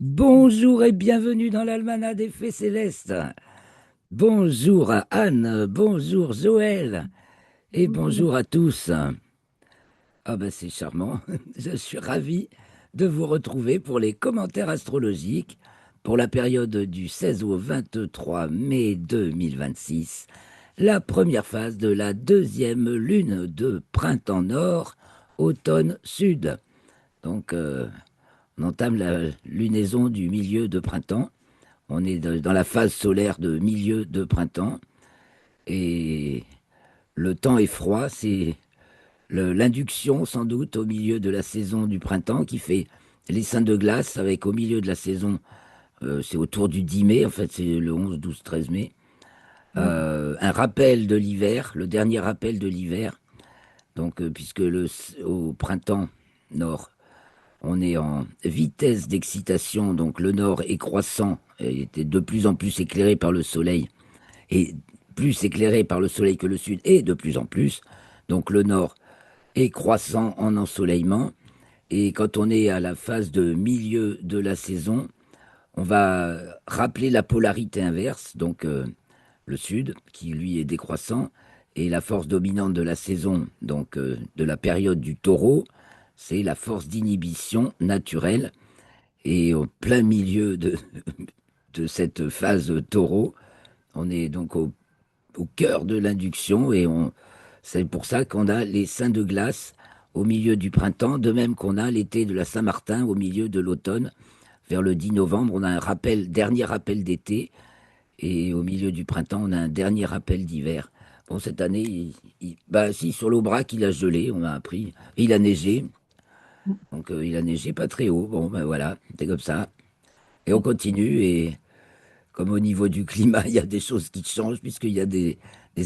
Bonjour et bienvenue dans l'Almanach des Fées Célestes. Bonjour à Anne, bonjour Joël et Bonjour. bonjour à tous. Ah ben c'est charmant, je suis ravi de vous retrouver pour les commentaires astrologiques pour la période du 16 au 23 mai 2026, la première phase de la deuxième lune de printemps nord, automne sud. Donc on entame la lunaison du milieu de printemps. On est dans la phase solaire de milieu de printemps et le temps est froid. C'est l'induction sans doute au milieu de la saison du printemps qui fait les seins de glace avec au milieu de la saison, c'est autour du 10 mai, en fait c'est le 11, 12, 13 mai, Ouais. un rappel de l'hiver, le dernier rappel de l'hiver. Donc puisque au printemps nord, on est en vitesse d'excitation, donc le nord est croissant et est de plus en plus éclairé par le soleil et plus éclairé par le soleil que le sud, et de plus en plus. Donc le nord est croissant en ensoleillement. Et quand on est à la phase de milieu de la saison, on va rappeler la polarité inverse, donc le sud, qui lui est décroissant, et la force dominante de la saison, donc de la période du taureau, c'est la force d'inhibition naturelle. Et au plein milieu de cette phase taureau, on est donc au cœur de l'induction c'est pour ça qu'on a les seins de glace au milieu du printemps, de même qu'on a l'été de la Saint-Martin au milieu de l'automne. Vers le 10 novembre, on a un rappel, dernier rappel d'été, et au milieu du printemps, on a un dernier rappel d'hiver. Bon, cette année, bah si, sur l'Aubrac, il a gelé, on a appris. Il a neigé, donc il a neigé pas très haut. Bon, ben voilà, c'est comme ça. Et on continue, et comme au niveau du climat, il y a des choses qui changent, puisqu'il y a des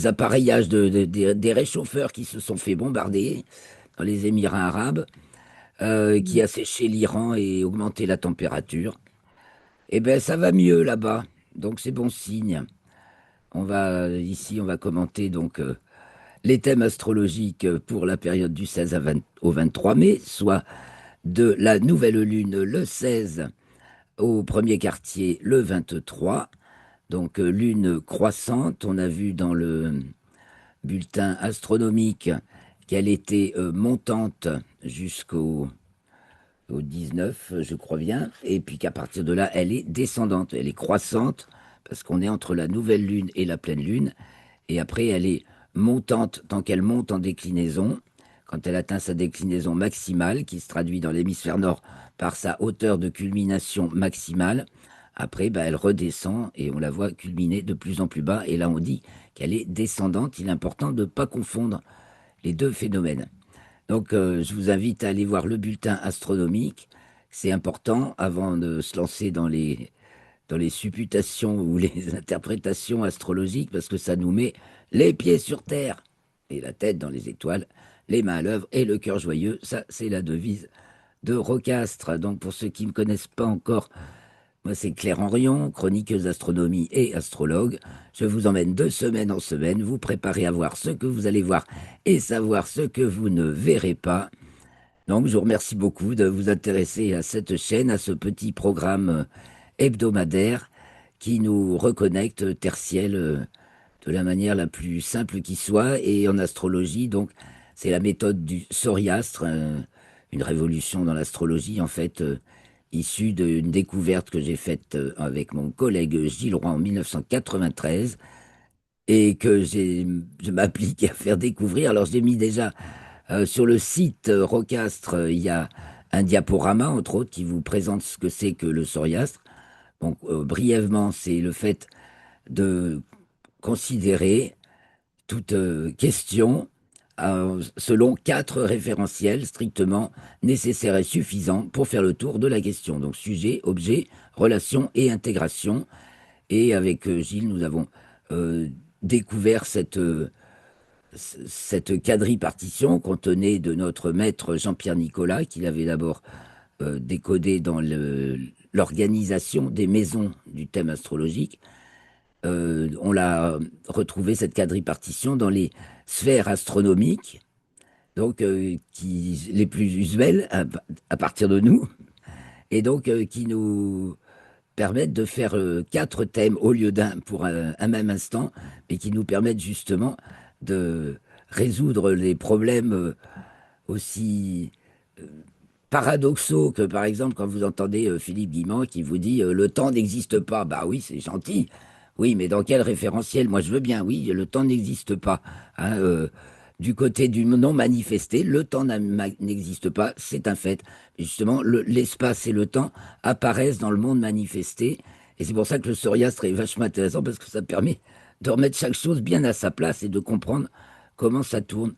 appareillages des réchauffeurs qui se sont fait bombarder dans les Émirats arabes, qui a séché l'Iran et augmenté la température. Eh bien, ça va mieux là-bas, donc c'est bon signe. Ici, on va commenter donc les thèmes astrologiques pour la période du 16 au 23 mai, soit de la nouvelle lune le 16 au premier quartier le 23. Donc, lune croissante, on a vu dans le bulletin astronomique qu'elle était montante jusqu'au au 19, je crois bien, et puis qu'à partir de là, elle est descendante, elle est croissante, parce qu'on est entre la nouvelle lune et la pleine lune, et après, elle est montante tant qu'elle monte en déclinaison, quand elle atteint sa déclinaison maximale, qui se traduit dans l'hémisphère nord par sa hauteur de culmination maximale. Après, bah, elle redescend et on la voit culminer de plus en plus bas. Et là, on dit qu'elle est descendante. Il est important de ne pas confondre les deux phénomènes. Donc, je vous invite à aller voir le bulletin astronomique. C'est important avant de se lancer dans les supputations ou les interprétations astrologiques, parce que ça nous met les pieds sur terre et la tête dans les étoiles, les mains à l'œuvre et le cœur joyeux. Ça, c'est la devise de Rocastre. Donc, pour ceux qui ne me connaissent pas encore, moi, c'est Claire Henrion, chroniqueuse astronomie et astrologue. Je vous emmène de semaine en semaine, vous préparez à voir ce que vous allez voir et savoir ce que vous ne verrez pas. Donc, je vous remercie beaucoup de vous intéresser à cette chaîne, à ce petit programme hebdomadaire qui nous reconnecte terre-ciel de la manière la plus simple qui soit. Et en astrologie, donc, c'est la méthode du soriastre, une révolution dans l'astrologie, en fait, issue d'une découverte que j'ai faite avec mon collègue Gilles Roy en 1993 et que je m'applique à faire découvrir. Alors, j'ai mis déjà sur le site Rocastre, il y a un diaporama, entre autres, qui vous présente ce que c'est que le soriastre. Donc, brièvement, c'est le fait de considérer toute question selon quatre référentiels strictement nécessaires et suffisants pour faire le tour de la question. Donc, sujet, objet, relation et intégration. Et avec Gilles, nous avons euh, découvert cette quadripartition qu'on tenait de notre maître Jean-Pierre Nicolas, qu'il avait d'abord décodé dans l'organisation des maisons du thème astrologique. On l'a retrouvé, cette quadripartition, dans les sphères astronomiques, donc les plus usuelles à partir de nous. et donc qui nous permettent de faire quatre thèmes au lieu d'un pour un même instant, mais qui nous permettent justement de résoudre les problèmes aussi paradoxaux que, par exemple, quand vous entendez Philippe Guimand qui vous dit le temps n'existe pas. Bah oui, c'est gentil. Oui, mais dans quel référentiel? Moi, je veux bien. Oui, le temps n'existe pas. Hein, du côté du non manifesté, le temps n'existe pas, c'est un fait. Mais justement, l'espace et le temps apparaissent dans le monde manifesté. Et c'est pour ça que le Soriastre est vachement intéressant parce que ça permet de remettre chaque chose bien à sa place et de comprendre comment ça tourne.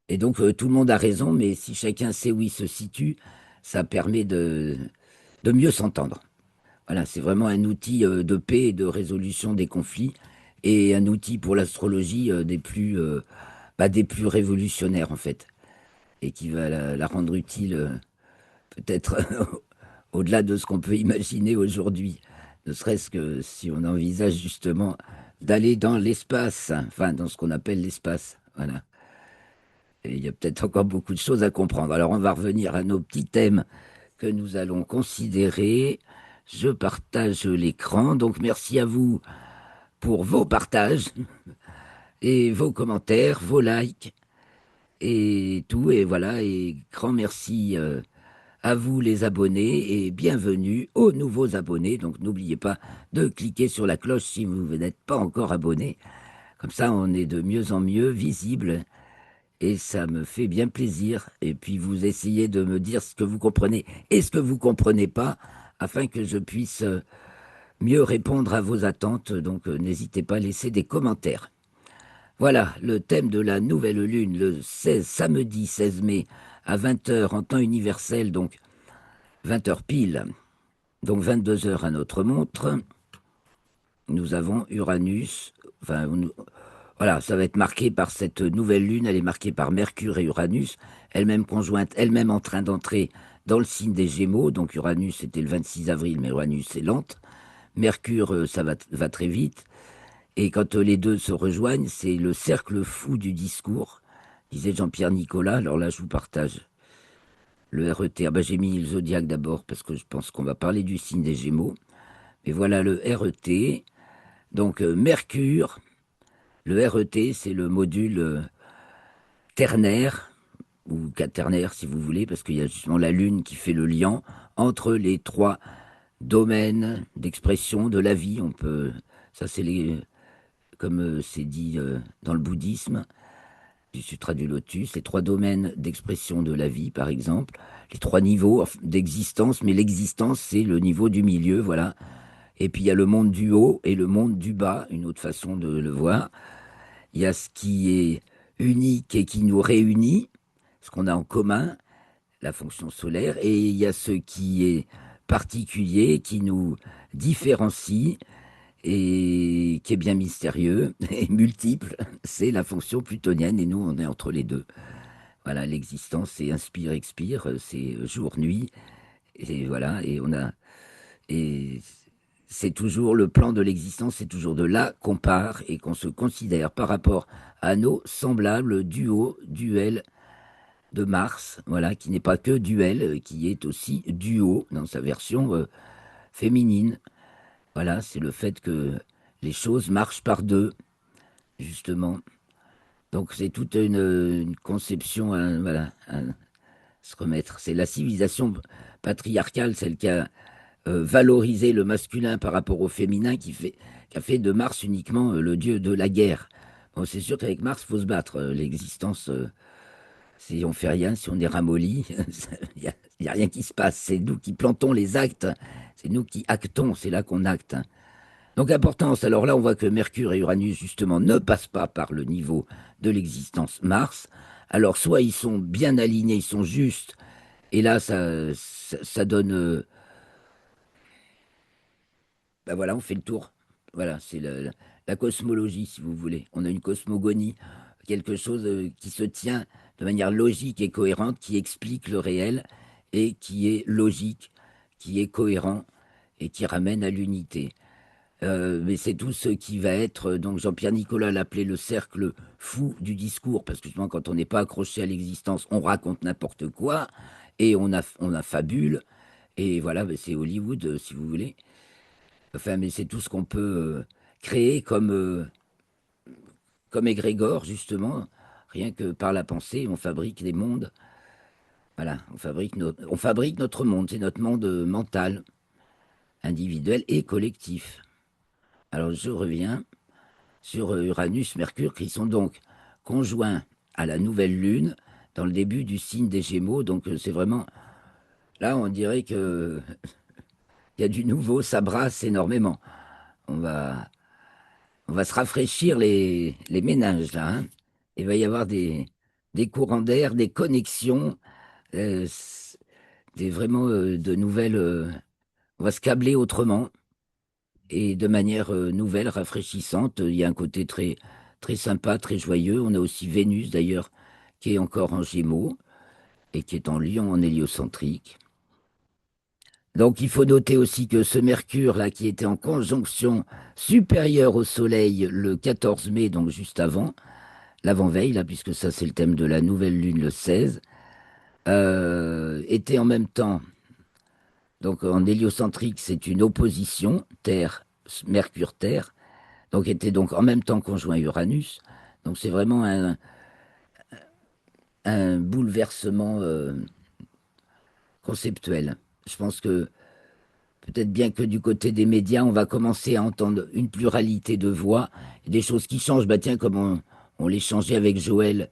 Et donc, tout le monde a raison, mais si chacun sait où il se situe, ça permet de mieux s'entendre. Voilà, c'est vraiment un outil de paix et de résolution des conflits, et un outil pour l'astrologie des plus révolutionnaires, en fait, et qui va la rendre utile peut-être au-delà de ce qu'on peut imaginer aujourd'hui, ne serait-ce que si on envisage justement d'aller dans l'espace, enfin dans ce qu'on appelle l'espace. Voilà. Et il y a peut-être encore beaucoup de choses à comprendre. Alors, on va revenir à nos petits thèmes que nous allons considérer. Je partage l'écran. Donc, merci à vous pour vos partages et vos commentaires, vos likes et tout. Et voilà, et grand merci à vous les abonnés et bienvenue aux nouveaux abonnés. Donc, n'oubliez pas de cliquer sur la cloche si vous n'êtes pas encore abonné. Comme ça, on est de mieux en mieux visible. Et ça me fait bien plaisir. Et puis vous essayez de me dire ce que vous comprenez et ce que vous comprenez pas, afin que je puisse mieux répondre à vos attentes. Donc n'hésitez pas à laisser des commentaires. Voilà le thème de la nouvelle lune, le 16, samedi 16 mai à 20 heures en temps universel, donc 20 heures pile, donc 22 heures à notre montre. Nous avons Uranus, enfin, voilà, ça va être marqué par cette nouvelle lune, elle est marquée par Mercure et Uranus, elle-même conjointe, elle-même en train d'entrer dans le signe des Gémeaux, donc Uranus c'était le 26 avril, mais Uranus est lente, Mercure ça va très vite, et quand les deux se rejoignent, c'est le cercle fou du discours, disait Jean-Pierre Nicolas, alors là je vous partage le RET, ah ben, j'ai mis le zodiaque d'abord, parce que je pense qu'on va parler du signe des Gémeaux, mais voilà le RET, donc Mercure, le RET, c'est le module ternaire, ou quaternaire si vous voulez, parce qu'il y a justement la Lune qui fait le lien entre les trois domaines d'expression de la vie. On peut, ça c'est comme c'est dit dans le bouddhisme, du Sutra du Lotus, les trois domaines d'expression de la vie, par exemple, les trois niveaux d'existence, mais l'existence c'est le niveau du milieu, voilà. Et puis il y a le monde du haut et le monde du bas, une autre façon de le voir. Il y a ce qui est unique et qui nous réunit, ce qu'on a en commun, la fonction solaire, et il y a ce qui est particulier, qui nous différencie et qui est bien mystérieux et multiple, c'est la fonction plutonienne, et nous, on est entre les deux. Voilà, l'existence, c'est inspire-expire, c'est jour-nuit, et voilà, et c'est toujours le plan de l'existence, c'est toujours de là qu'on part et qu'on se considère par rapport à nos semblables duos, duels de Mars, voilà, qui n'est pas que duel, qui est aussi duo dans sa version féminine. Voilà, c'est le fait que les choses marchent par deux, justement. Donc c'est toute une conception, voilà, à se remettre. C'est la civilisation patriarcale, celle qui a valoriser le masculin par rapport au féminin qui a fait de Mars uniquement le dieu de la guerre. Bon, c'est sûr qu'avec Mars, il faut se battre. L'existence, si on fait rien, si on est ramolli, il y a rien qui se passe. C'est nous qui plantons les actes, c'est nous qui actons, c'est là qu'on acte. Donc importance, alors là on voit que Mercure et Uranus justement ne passent pas par le niveau de l'existence Mars. Alors soit ils sont bien alignés, ils sont justes, et là ça donne ben voilà, on fait le tour. Voilà, c'est la cosmologie, si vous voulez. On a une cosmogonie, quelque chose qui se tient de manière logique et cohérente, qui explique le réel et qui est logique, qui est cohérent et qui ramène à l'unité. Mais c'est tout ce qui va être, donc Jean-Pierre Nicolas l'appelait le cercle fou du discours, parce que justement, quand on n'est pas accroché à l'existence, on raconte n'importe quoi et on a fabule. Et voilà, ben, c'est Hollywood, si vous voulez. Enfin, mais c'est tout ce qu'on peut créer comme égrégore, justement. Rien que par la pensée, on fabrique des mondes. Voilà, on fabrique notre monde. C'est notre monde mental, individuel et collectif. Alors, je reviens sur Uranus, Mercure, qui sont donc conjoints à la nouvelle lune dans le début du signe des Gémeaux. Donc, c'est vraiment là, on dirait que il y a du nouveau, ça brasse énormément. On va, on va se rafraîchir les méninges là, hein. Il va y avoir des courants d'air, des connexions, euh, s- vraiment de nouvelles. On va se câbler autrement et de manière nouvelle, rafraîchissante. Il y a un côté très, très sympa, très joyeux. On a aussi Vénus d'ailleurs, qui est encore en Gémeaux et qui est en Lion en héliocentrique. Donc il faut noter aussi que ce Mercure là, qui était en conjonction supérieure au Soleil le 14 mai, donc juste avant, l'avant-veille, là, puisque ça c'est le thème de la nouvelle lune le 16, était en même temps, donc en héliocentrique, c'est une opposition, Terre, Mercure-Terre, donc était donc en même temps conjoint Uranus. Donc c'est vraiment un bouleversement conceptuel. Je pense que peut-être bien que du côté des médias, on va commencer à entendre une pluralité de voix, des choses qui changent. Bah tiens, comme on les changeait avec Joël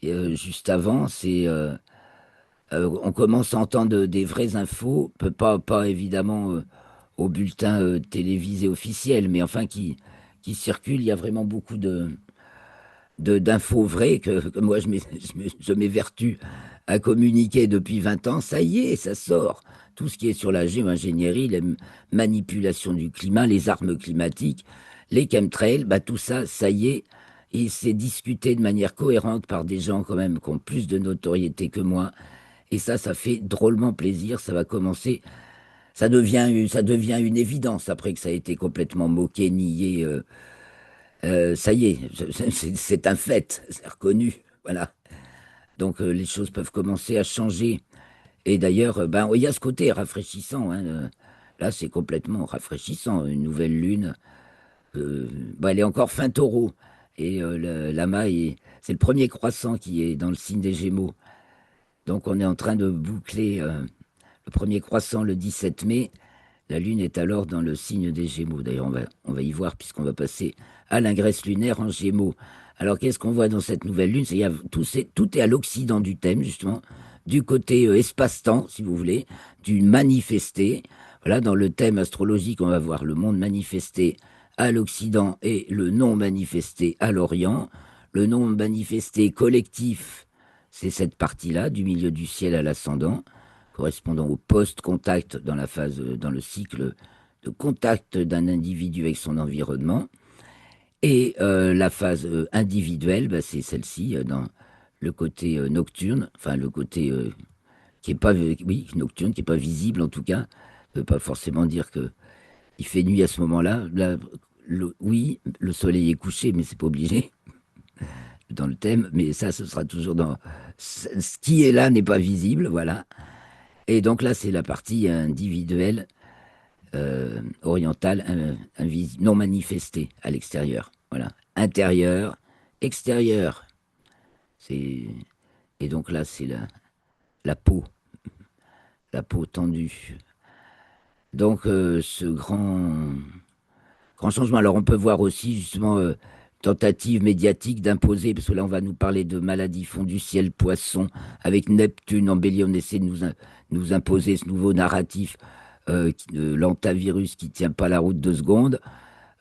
juste avant, on commence à entendre des vraies infos, pas évidemment au bulletin télévisé officiel, mais enfin qui circulent. Il y a vraiment beaucoup d'infos vraies que moi je m'évertue à communiquer depuis 20 ans. Ça y est, ça sort. Tout ce qui est sur la géo-ingénierie, les manipulations du climat, les armes climatiques, les chemtrails, bah tout ça, ça y est. Et c'est discuté de manière cohérente par des gens quand même qui ont plus de notoriété que moi. Et ça fait drôlement plaisir. Ça va commencer. Ça devient une évidence après que ça a été complètement moqué, nié. Ça y est, c'est un fait, c'est reconnu. Voilà. Donc les choses peuvent commencer à changer. Et d'ailleurs, ben, il y a ce côté rafraîchissant, hein, là, c'est complètement rafraîchissant. Une nouvelle lune, ben, elle est encore fin taureau. Et l'amas, c'est le premier croissant qui est dans le signe des Gémeaux. Donc on est en train de boucler le premier croissant le 17 mai. La lune est alors dans le signe des Gémeaux. D'ailleurs, on va y voir puisqu'on va passer à l'ingresse lunaire en Gémeaux. Alors, qu'est-ce qu'on voit dans cette nouvelle lune? Tout est à l'occident du thème, justement, du côté espace-temps, si vous voulez, du manifesté. Voilà, dans le thème astrologique, on va voir le monde manifesté à l'Occident et le non manifesté à l'Orient. Le non manifesté collectif, c'est cette partie-là, du milieu du ciel à l'ascendant, correspondant au post-contact dans la phase, dans le cycle de contact d'un individu avec son environnement. Et la phase individuelle, bah, c'est celle-ci, dans le côté nocturne, enfin le côté qui est pas, oui, nocturne, qui est pas visible en tout cas. Ça veut pas forcément dire que il fait nuit à ce moment-là. Là, oui, le soleil est couché, mais c'est pas obligé dans le thème. Mais ça, ce sera toujours dans ce qui est là n'est pas visible, voilà. Et donc là, c'est la partie individuelle, orientale, non manifestée à l'extérieur. Voilà. Intérieur, extérieur. C'est... Et donc là, c'est la la peau tendue. Donc ce grand changement. Alors on peut voir aussi justement tentative médiatique d'imposer, parce que là on va nous parler de maladies fond du ciel, poisson, avec Neptune en bélier, on essaie de nous imposer ce nouveau narratif, l'antavirus qui tient pas la route 2 secondes.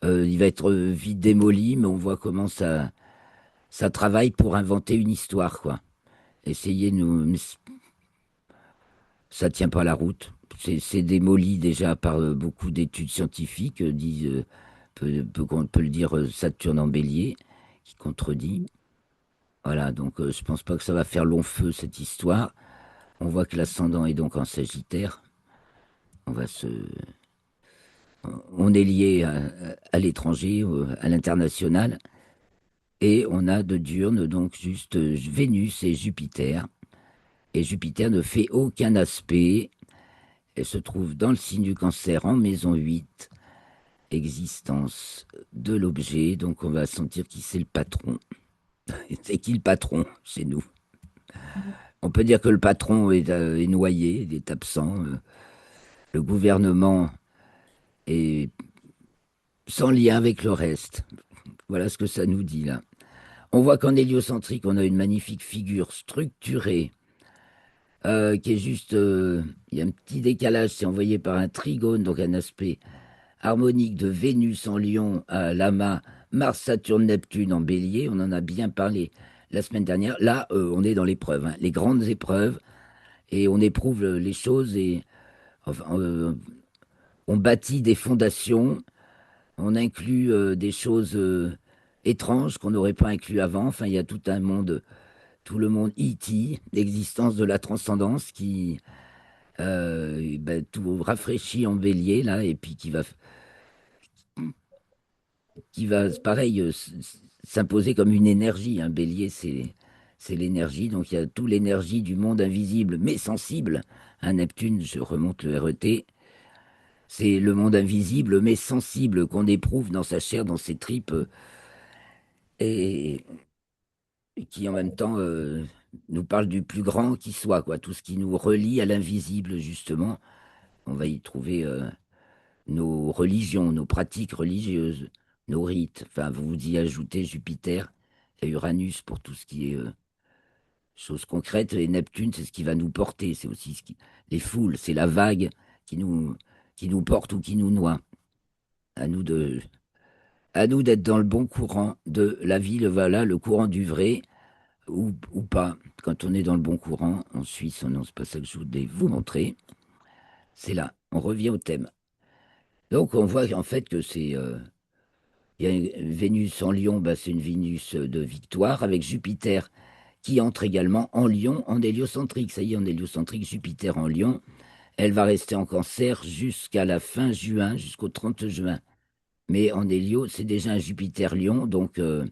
Il va être vite démoli, mais on voit comment ça travaille pour inventer une histoire, quoi. Essayer de nous... Mais ça tient pas la route. C'est démoli déjà par beaucoup d'études scientifiques, disent, on peut le dire Saturne en bélier, qui contredit. Voilà, donc je pense pas que ça va faire long feu cette histoire. On voit que l'ascendant est donc en Sagittaire. On va se, on est lié à l'étranger, à l'international, et on a de diurne donc juste Vénus et Jupiter. Et Jupiter ne fait aucun aspect Elle se trouve dans le signe du Cancer en maison 8, existence de l'objet. Donc on va sentir qui c'est le patron. C'est qui le patron chez nous? On peut dire que le patron est noyé, il est absent. Le gouvernement est sans lien avec le reste. Voilà ce que ça nous dit là. On voit qu'en héliocentrique, on a une magnifique figure structurée, qui est juste... il y a un petit décalage, c'est envoyé par un trigone, donc un aspect harmonique de Vénus en Lion à Lama, Mars, Saturne, Neptune en Bélier. On en a bien parlé la semaine dernière. Là, on est dans l'épreuve, hein, les grandes épreuves, et on éprouve les choses et enfin, on bâtit des fondations, on inclut des choses étranges qu'on n'aurait pas inclus avant. Enfin, il y a tout un monde, tout le monde E.T., l'existence de la transcendance qui ben, tout rafraîchit en bélier, là, et puis qui va pareil, s'imposer comme une énergie. Un bélier, c'est l'énergie. Donc il y a toute l'énergie du monde invisible, mais sensible. Un Neptune, je remonte le RET, c'est le monde invisible, mais sensible qu'on éprouve dans sa chair, dans ses tripes, et, et qui en même temps nous parle du plus grand qui soit, quoi. Tout ce qui nous relie à l'invisible, justement. On va y trouver nos religions, nos pratiques religieuses, nos rites. Enfin, vous y ajoutez Jupiter et Uranus pour tout ce qui est choses concrètes. Et Neptune, c'est ce qui va nous porter. C'est aussi les foules, c'est la vague qui nous, qui nous porte ou qui nous noie. À nous de, à nous d'être dans le bon courant de la vie, voilà, le courant du vrai ou pas. Quand on est dans le bon courant, en Suisse, non, c'est pas ça que je voulais vous montrer. C'est là, on revient au thème. Donc on voit en fait que il y a une Vénus en Lion, bah, c'est une Vénus de victoire, avec Jupiter qui entre également en Lion, en héliocentrique. Ça y est, en héliocentrique, Jupiter en Lion. Elle va rester en Cancer jusqu'à la fin juin, jusqu'au 30 juin. Mais en hélio, c'est déjà un Jupiter Lion, donc, euh,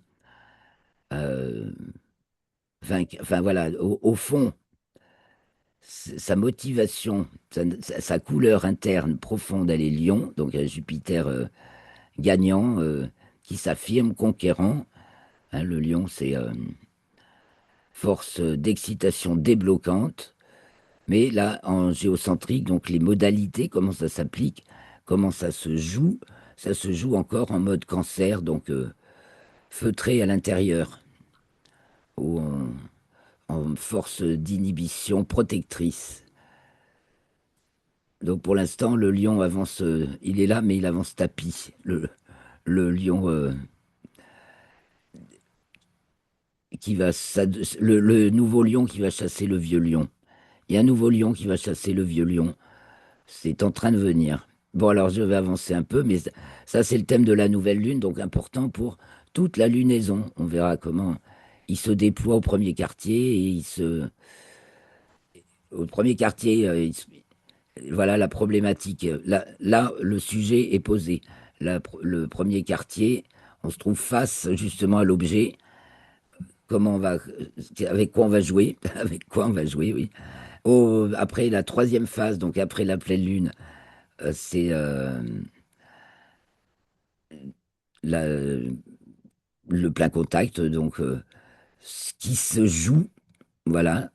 enfin, voilà, au fond, sa motivation, sa couleur interne profonde, elle est Lion, donc un Jupiter gagnant, qui s'affirme conquérant. Hein, le Lion, c'est force d'excitation débloquante. Mais là, en géocentrique, donc les modalités, comment ça s'applique, comment ça se joue encore en mode Cancer, donc feutré à l'intérieur, ou en force d'inhibition protectrice. Donc pour l'instant, le lion avance, il est là, mais il avance tapis. Le lion le nouveau lion qui va chasser le vieux lion. Il y a un nouveau lion qui va chasser le vieux lion. C'est en train de venir. Bon, alors je vais avancer un peu, mais ça, c'est le thème de la nouvelle lune, donc important pour toute la lunaison. On verra comment il se déploie au premier quartier et au premier quartier, voilà la problématique. Là, le sujet est posé. Le premier quartier, on se trouve face justement à l'objet. Comment on va, avec quoi on va jouer, avec quoi on va jouer, oui. Après la troisième phase, donc après la pleine lune, c'est la- le plein contact, donc ce qui se joue, voilà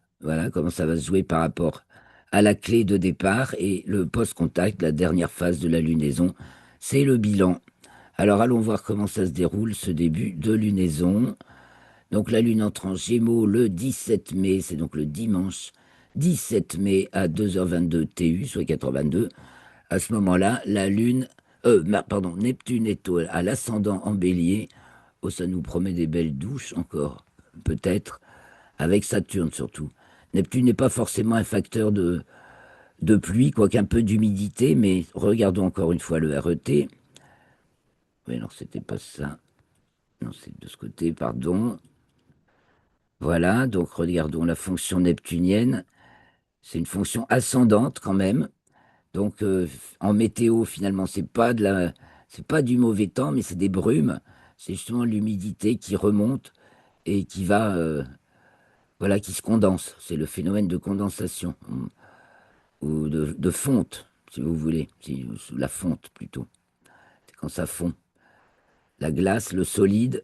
comment ça va se jouer par rapport à la clé de départ et le post-contact, la dernière phase de la lunaison, c'est le bilan. Alors allons voir comment ça se déroule, ce début de lunaison. Donc la lune entre en Gémeaux le 17 mai, c'est donc le dimanche 17 mai à 2h22 TU, soit 4h22. À ce moment-là, la lune, pardon, Neptune est à l'ascendant en bélier. Oh, ça nous promet des belles douches encore, peut-être, avec Saturne surtout. Neptune n'est pas forcément un facteur de pluie, quoiqu'un peu d'humidité, mais regardons encore une fois le RET. Oui, non, c'était pas ça. Non, c'est de ce côté, pardon. Voilà, donc regardons la fonction neptunienne. C'est une fonction ascendante quand même. Donc en météo, finalement, c'est pas du mauvais temps, mais c'est des brumes. C'est justement l'humidité qui remonte et qui va, voilà, qui se condense. C'est le phénomène de condensation. ou de fonte, si vous voulez, sous la fonte plutôt. C'est quand ça fond. La glace, le solide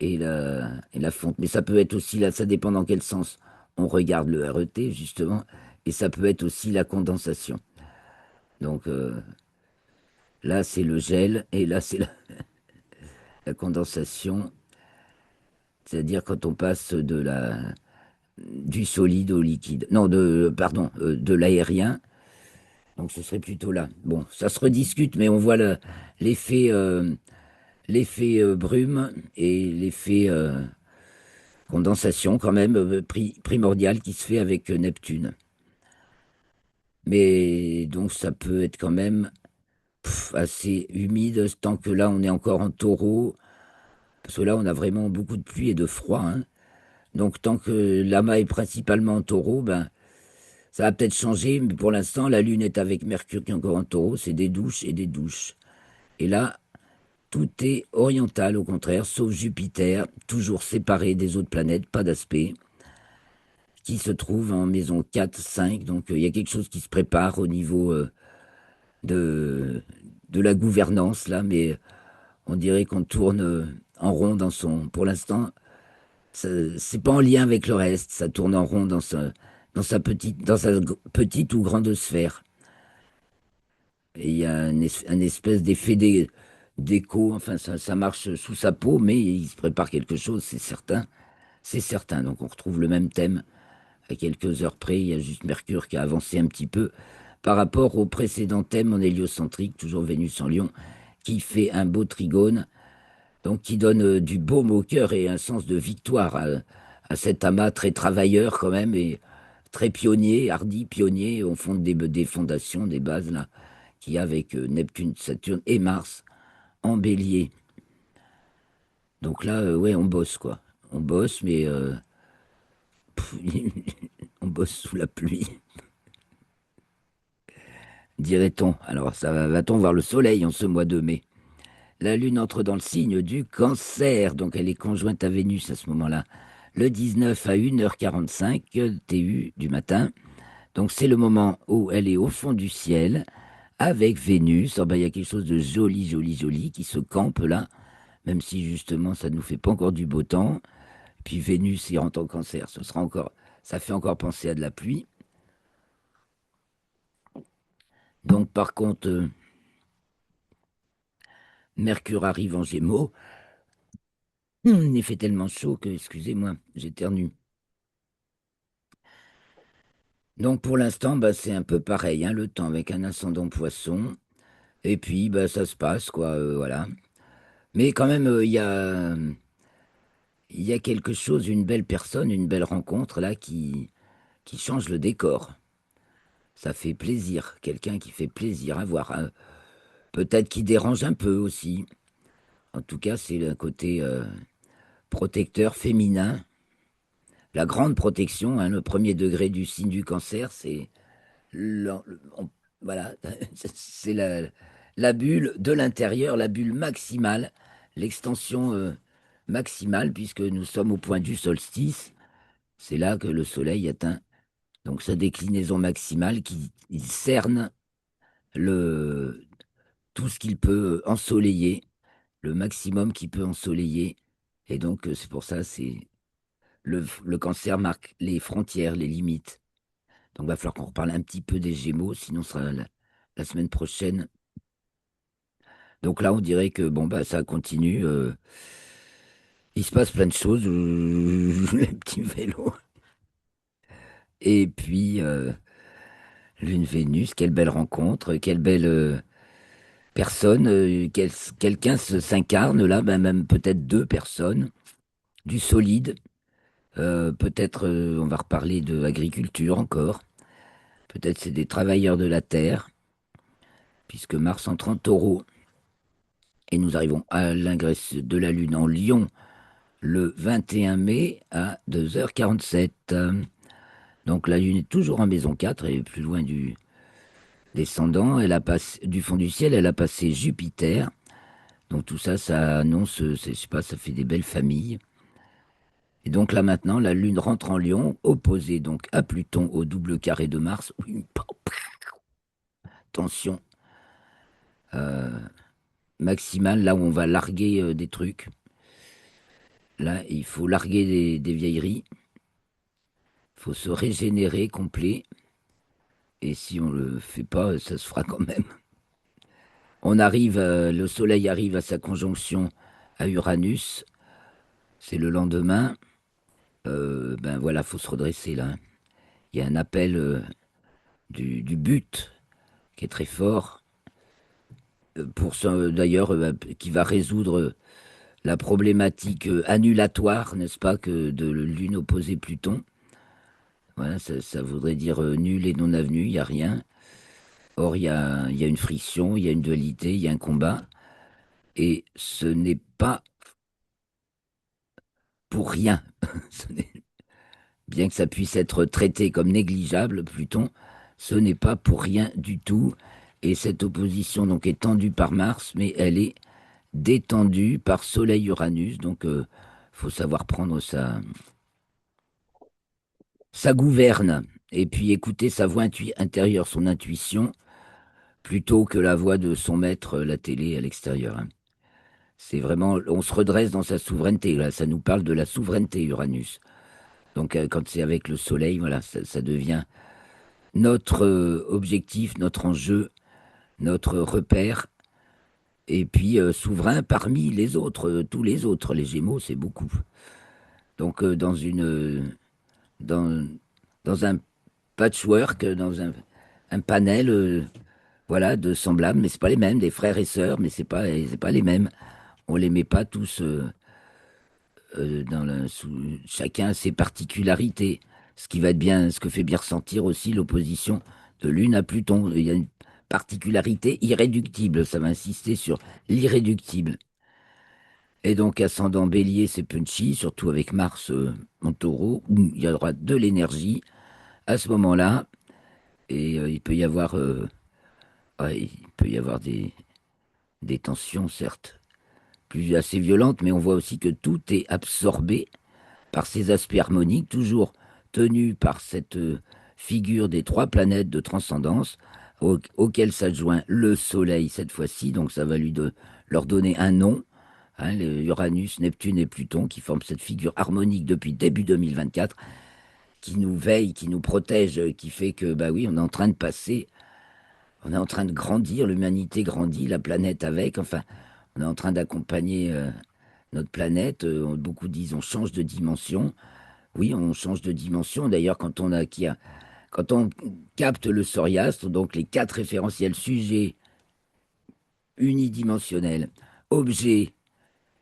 et la fonte. Mais ça peut être aussi, là, ça dépend dans quel sens on regarde le RET, justement, et ça peut être aussi la condensation. Donc là, c'est le gel, et là, c'est la condensation, c'est-à-dire quand on passe du solide au liquide. Non, pardon, de l'aérien. Donc ce serait plutôt là. Bon, ça se rediscute, mais on voit l'effet l'effet brume et l'effet condensation quand même primordial qui se fait avec Neptune. Mais donc ça peut être quand même assez humide tant que là on est encore en taureau, parce que là on a vraiment beaucoup de pluie et de froid, hein. Donc tant que l'amas est principalement en taureau, ben ça va peut-être changer, mais pour l'instant la Lune est avec Mercure qui est encore en taureau, c'est des douches et des douches. Et là, tout est oriental au contraire, sauf Jupiter, toujours séparé des autres planètes, pas d'aspect, qui se trouve en maison 4, 5. Donc il y a quelque chose qui se prépare au niveau de, de la gouvernance là, mais on dirait qu'on tourne en rond dans son. Pour l'instant, c'est pas en lien avec le reste, ça tourne en rond dans sa petite ou grande sphère. Et il y a un espèce d'effet d'écho, enfin ça marche sous sa peau, mais il se prépare quelque chose, c'est certain. C'est certain. Donc on retrouve le même thème à quelques heures près. Il y a juste Mercure qui a avancé un petit peu par rapport au précédent thème en héliocentrique, toujours Vénus en Lion, qui fait un beau trigone, donc qui donne du baume au cœur et un sens de victoire à cet amas très travailleur quand même et très pionnier, hardi pionnier. On fonde des fondations, des bases là, qui avec Neptune, Saturne et Mars en bélier. Donc là, ouais, on bosse quoi. On bosse, mais pff, on bosse sous la pluie, dirait-on. Alors, va-t-on voir le soleil en ce mois de mai? La Lune entre dans le signe du Cancer, donc elle est conjointe à Vénus à ce moment-là, le 19 à 1h45 TU du matin. Donc c'est le moment où elle est au fond du ciel avec Vénus. Oh ben, il y a quelque chose de joli, joli, joli qui se campe là, même si justement ça ne nous fait pas encore du beau temps. Puis Vénus y rentre en Cancer, ça fait encore penser à de la pluie. Donc par contre, Mercure arrive en Gémeaux. Il fait tellement chaud que, excusez-moi, j'éternue. Donc pour l'instant, bah, c'est un peu pareil, hein, le temps avec un ascendant poisson. Et puis bah, ça se passe, quoi, voilà. Mais quand même, il y a quelque chose, une belle personne, une belle rencontre là qui change le décor. Ça fait plaisir, quelqu'un qui fait plaisir à voir, hein. Peut-être qui dérange un peu aussi. En tout cas, c'est le côté protecteur féminin. La grande protection, hein, le premier degré du signe du cancer, c'est l'en- on- voilà, c'est la bulle de l'intérieur, la bulle maximale, l'extension maximale, puisque nous sommes au point du solstice. C'est là que le soleil atteint donc sa déclinaison maximale qui il cerne le, tout ce qu'il peut ensoleiller, le maximum qu'il peut ensoleiller. Et donc, c'est pour ça, le cancer marque les frontières, les limites. Donc, il va falloir qu'on reparle un petit peu des Gémeaux, sinon ce sera la semaine prochaine. Donc là, on dirait que bon, bah, ça continue. Il se passe plein de choses. Les petits vélos. Et puis, Lune Vénus, quelle belle rencontre, quelle belle personne. Quelqu'un s'incarne là, bah, même peut-être deux personnes, du solide. Peut-être on va reparler de agriculture encore. Peut-être c'est des travailleurs de la terre, puisque Mars entre en taureau. Et nous arrivons à l'ingress de la Lune en Lion le 21 mai à 2h47. Donc la Lune est toujours en maison 4 et plus loin du descendant. Elle a passé, du fond du ciel, elle a passé Jupiter. Donc tout ça, ça annonce, je sais pas, ça fait des belles familles. Et donc là maintenant, la Lune rentre en Lion, opposée donc à Pluton au double carré de Mars, où une tension euh, maximale, là où on va larguer des trucs. Là, il faut larguer des vieilleries, il faut se régénérer complet. Et si on le fait pas, ça se fera quand même. Le Soleil arrive à sa conjonction à Uranus, c'est le lendemain. Ben voilà, faut se redresser là. Il y a un appel du but qui est très fort, pour ça, d'ailleurs, qui va résoudre la problématique annulatoire, n'est-ce pas, que de Lune opposée Pluton. Voilà, ça voudrait dire nul et non avenu, il n'y a rien. Or, il y a une friction, il y a une dualité, il y a un combat. Et ce n'est pas pour rien. Ce n'est- Bien que ça puisse être traité comme négligeable, Pluton, ce n'est pas pour rien du tout. Et cette opposition donc est tendue par Mars, mais elle est détendue par Soleil-Uranus. Donc, faut savoir prendre sa gouverne et puis écouter sa voix intérieure, son intuition, plutôt que la voix de son maître, la télé à l'extérieur, hein. C'est vraiment, on se redresse dans sa souveraineté. Là, ça nous parle de la souveraineté, Uranus. Donc, quand c'est avec le Soleil, voilà, ça devient notre objectif, notre enjeu, notre repère. Et puis, souverain parmi les autres, tous les autres. Les Gémeaux, c'est beaucoup. Donc, dans, dans un patchwork, un panel, voilà, de semblables, mais c'est pas les mêmes, des frères et sœurs, mais c'est pas les mêmes. On les met pas tous chacun a ses particularités. Ce qui va être bien, ce que fait bien ressentir aussi l'opposition de Lune à Pluton. Il y a une particularité irréductible. Ça va insister sur l'irréductible. Et donc, ascendant Bélier, c'est punchy, surtout avec Mars en Taureau, où il y aura de l'énergie à ce moment-là. Et il peut y avoir, ouais, il peut y avoir des tensions, certes, plus assez violentes, mais on voit aussi que tout est absorbé par ces aspects harmoniques, toujours tenus par cette figure des trois planètes de transcendance, auxquelles s'adjoint le Soleil cette fois-ci, donc ça va leur donner un nom, hein, les Uranus, Neptune et Pluton, qui forment cette figure harmonique depuis début 2024, qui nous veille, qui nous protège, qui fait que, bah oui, on est en train de passer, on est en train de grandir, l'humanité grandit, la planète avec, enfin, on est en train d'accompagner notre planète, beaucoup disent on change de dimension. Oui, on change de dimension. D'ailleurs, quand on capte le psoriastre, donc les quatre référentiels sujets unidimensionnels, objets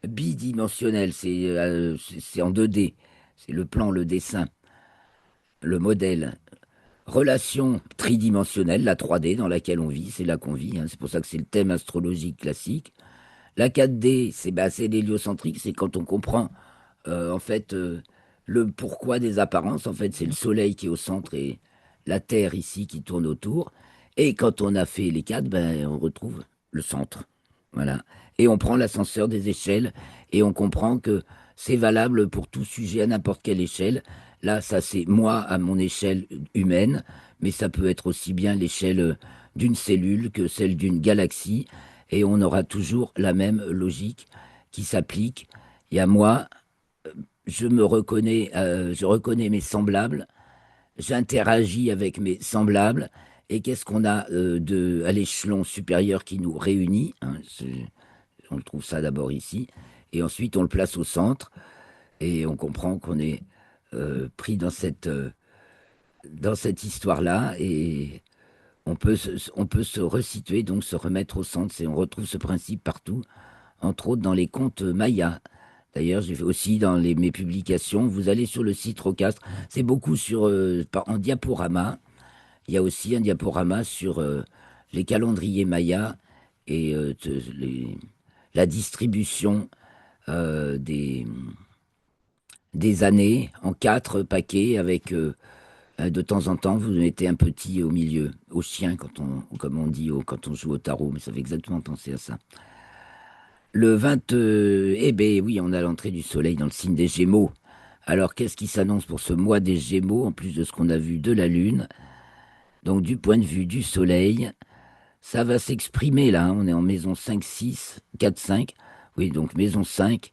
bidimensionnels, c'est en 2D, c'est le plan, le dessin, le modèle. Relation tridimensionnelle, la 3D dans laquelle on vit, c'est là qu'on vit, hein. C'est pour ça que c'est le thème astrologique classique. La 4D, c'est l'héliocentrique, c'est quand on comprend en fait le pourquoi des apparences. En fait, c'est le Soleil qui est au centre et la Terre ici qui tourne autour. Et quand on a fait les quatre, ben, on retrouve le centre. Voilà. Et on prend l'ascenseur des échelles et on comprend que c'est valable pour tout sujet à n'importe quelle échelle. Là, ça c'est moi à mon échelle humaine, mais ça peut être aussi bien l'échelle d'une cellule que celle d'une galaxie. Et on aura toujours la même logique qui s'applique. Il y a moi, je reconnais mes semblables, j'interagis avec mes semblables, et qu'est-ce qu'on a à l'échelon supérieur qui nous réunit, hein, on le trouve ça d'abord ici, et ensuite on le place au centre, et on comprend qu'on est pris dans cette histoire-là, et on peut se resituer, donc se remettre au centre, et on retrouve ce principe partout, entre autres dans les contes mayas. D'ailleurs, j'ai fait aussi mes publications. Vous allez sur le site Rocastre, c'est beaucoup en diaporama. Il y a aussi un diaporama sur les calendriers mayas et la distribution euh, des, des années en quatre paquets avec de temps en temps, vous mettez un petit au milieu, au chien, comme on dit quand on joue au tarot, mais ça fait exactement penser à ça. Le 20, eh ben oui, on a l'entrée du soleil dans le signe des Gémeaux. Alors, qu'est-ce qui s'annonce pour ce mois des Gémeaux, en plus de ce qu'on a vu de la Lune? Donc, du point de vue du Soleil, ça va s'exprimer là, hein. On est en maison 5, 6, 4, 5. Oui, donc maison 5.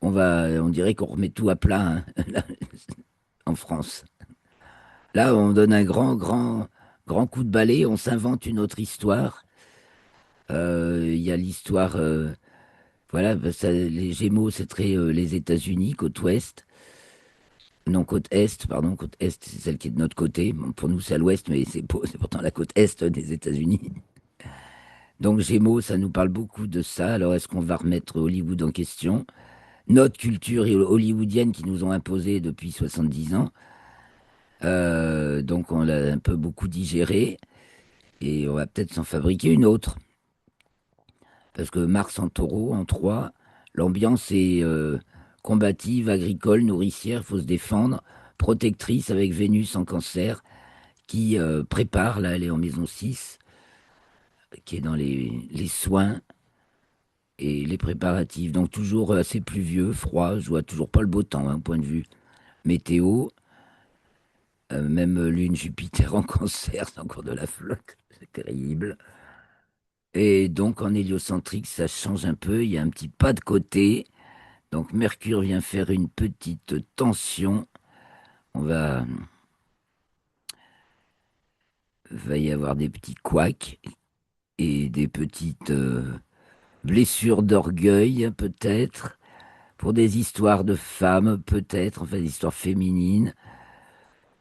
On dirait qu'on remet tout à plat, hein, là, en France. Là, on donne un grand coup de balai, on s'invente une autre histoire. Il y a l'histoire, voilà, bah, les Gémeaux, c'est très les États-Unis, côte ouest. Non, côte est, pardon, côte est, c'est celle qui est de notre côté. Bon, pour nous, c'est à l'ouest, mais c'est pourtant la côte est des États-Unis. Donc, Gémeaux, ça nous parle beaucoup de ça. Alors, est-ce qu'on va remettre Hollywood en question? Notre culture hollywoodienne qui nous ont imposé depuis 70 ans. Donc, on l'a un peu beaucoup digéré et on va peut-être s'en fabriquer une autre. Parce que Mars en taureau, en 3, l'ambiance est combative, agricole, nourricière, il faut se défendre, protectrice avec Vénus en cancer, qui prépare, là elle est en maison 6, qui est dans les soins et les préparatifs. Donc toujours assez pluvieux, froid, je vois toujours pas le beau temps, hein, point de vue météo. Même Lune, Jupiter en cancer, c'est encore de la flotte, c'est terrible. Et donc en héliocentrique, ça change un peu, il y a un petit pas de côté. Donc Mercure vient faire une petite tension. On va y avoir des petits couacs et des petites blessures d'orgueil peut-être, pour des histoires de femmes peut-être, enfin des histoires féminines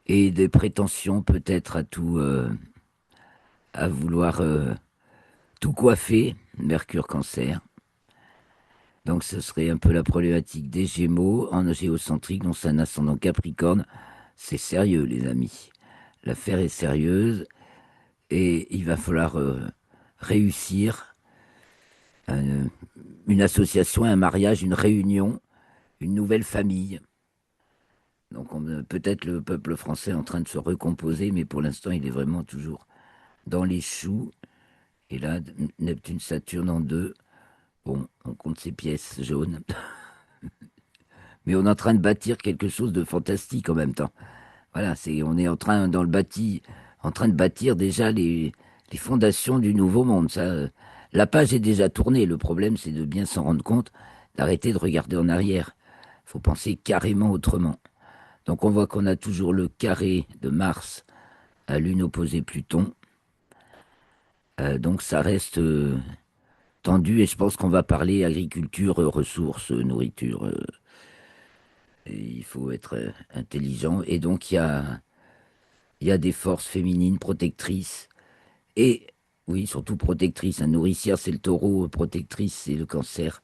et des prétentions peut-être à tout, à vouloir tout coiffer. Mercure Cancer. Donc ce serait un peu la problématique des Gémeaux en géocentrique, dont c'est un ascendant Capricorne. C'est sérieux, les amis. L'affaire est sérieuse et il va falloir réussir euh, une association, un mariage, une réunion, une nouvelle famille. Donc peut-être le peuple français est en train de se recomposer, mais pour l'instant il est vraiment toujours dans les choux. Et là, Neptune-Saturne en 2, bon, on compte ses pièces jaunes. Mais on est en train de bâtir quelque chose de fantastique en même temps. Voilà, on est en train dans en train de bâtir déjà les fondations du nouveau monde. Ça, la page est déjà tournée. Le problème, c'est de bien s'en rendre compte, d'arrêter de regarder en arrière. Il faut penser carrément autrement. Donc on voit qu'on a toujours le carré de Mars à Lune opposée Pluton. Donc ça reste tendu et je pense qu'on va parler agriculture, ressources, nourriture. Et il faut être intelligent. Et donc il y a des forces féminines protectrices. Et oui, surtout protectrices. Un nourricière, c'est le taureau. Protectrice, c'est le cancer.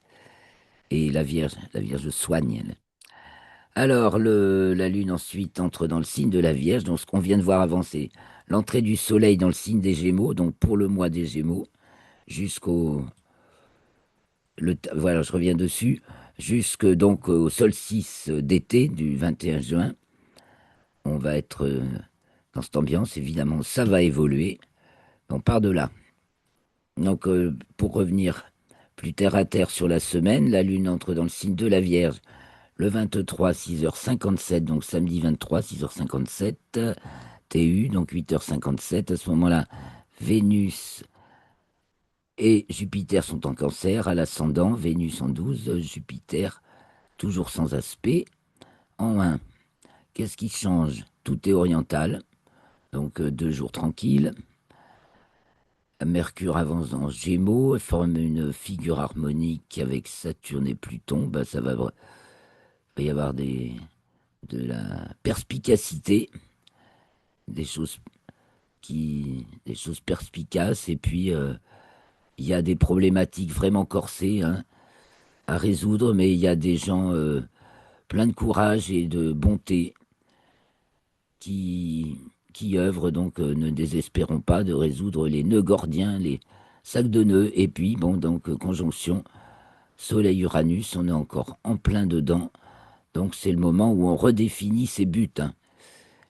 Et la Vierge soigne, elle. Alors, la Lune ensuite entre dans le signe de la Vierge. Donc, ce qu'on vient de voir avant, c'est l'entrée du Soleil dans le signe des Gémeaux. Donc, pour le mois des Gémeaux, jusqu'au... Voilà, je reviens dessus. Jusque donc au solstice d'été du 21 juin. On va être dans cette ambiance. Évidemment, ça va évoluer. On part de là. Donc, pour revenir plus terre à terre sur la semaine, la Lune entre dans le signe de la Vierge le 23, 6h57, donc samedi 23, 6h57, TU, donc 8h57. À ce moment-là, Vénus et Jupiter sont en cancer, à l'ascendant, Vénus en 12, Jupiter toujours sans aspect, en 1. Qu'est-ce qui change? Tout est oriental, donc 2 jours tranquilles. Mercure avance en Gémeaux, forme une figure harmonique avec Saturne et Pluton. Bah, va y avoir de la perspicacité, des choses des choses perspicaces. Et puis il y a des problématiques vraiment corsées, hein, à résoudre, mais il y a des gens pleins de courage et de bonté qui qui œuvrent. Donc ne désespérons pas de résoudre les nœuds gordiens, les sacs de nœuds. Et puis bon, donc conjonction Soleil-Uranus, on est encore en plein dedans. Donc c'est le moment où on redéfinit ses buts, hein.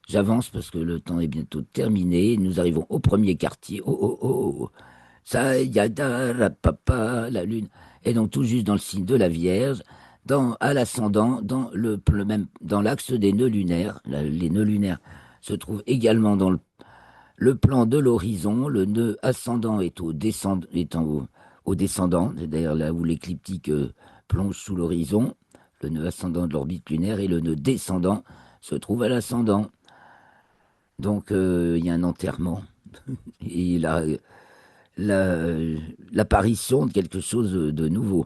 J'avance parce que le temps est bientôt terminé. Nous arrivons au premier quartier. Oh, oh, oh, oh. Ça, yada, la papa, la lune. Et donc tout juste dans le signe de la Vierge. à l'ascendant, même, dans l'axe des nœuds lunaires. Les nœuds lunaires se trouvent également dans le plan de l'horizon. Le nœud ascendant est au descendant, c'est d'ailleurs là où l'écliptique plonge sous l'horizon, le nœud ascendant de l'orbite lunaire, et le nœud descendant se trouve à l'ascendant. Donc il y a un enterrement et la- l'apparition de quelque chose de nouveau.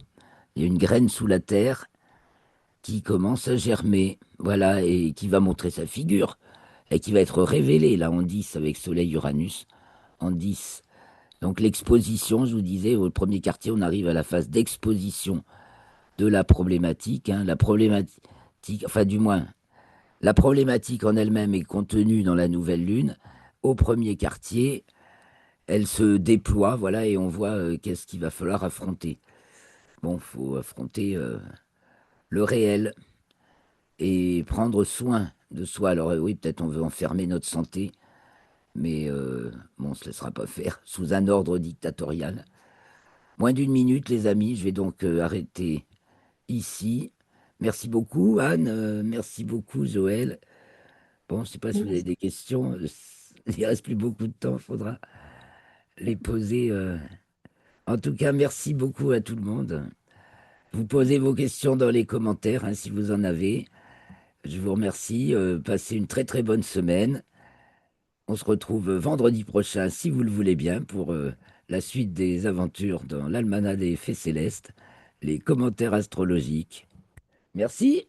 Il y a une graine sous la terre qui commence à germer, voilà, et qui va montrer sa figure, et qui va être révélée, là, en 10, avec Soleil-Uranus, en 10. Donc l'exposition, je vous disais, au premier quartier, on arrive à la phase d'exposition de la problématique, hein. La problématique, enfin du moins, la problématique en elle-même est contenue dans la nouvelle lune. Au premier quartier, elle se déploie, voilà, et on voit qu'est-ce qu'il va falloir affronter. Bon, il faut affronter le réel et prendre soin de soi. Alors oui, peut-être on veut enfermer notre santé, mais bon, on ne se laissera pas faire sous un ordre dictatorial. Moins d'une minute, les amis, je vais donc arrêter ici. Merci beaucoup, Anne. Merci beaucoup, Joël. Bon, je ne sais pas si vous avez des questions. Il ne reste plus beaucoup de temps, il faudra les poser. En tout cas, merci beaucoup à tout le monde. Vous posez vos questions dans les commentaires, hein, si vous en avez. Je vous remercie. Passez une très très bonne semaine. On se retrouve vendredi prochain, si vous le voulez bien, pour la suite des aventures dans l'Almanach des Fées Célestes, les commentaires astrologiques. Merci.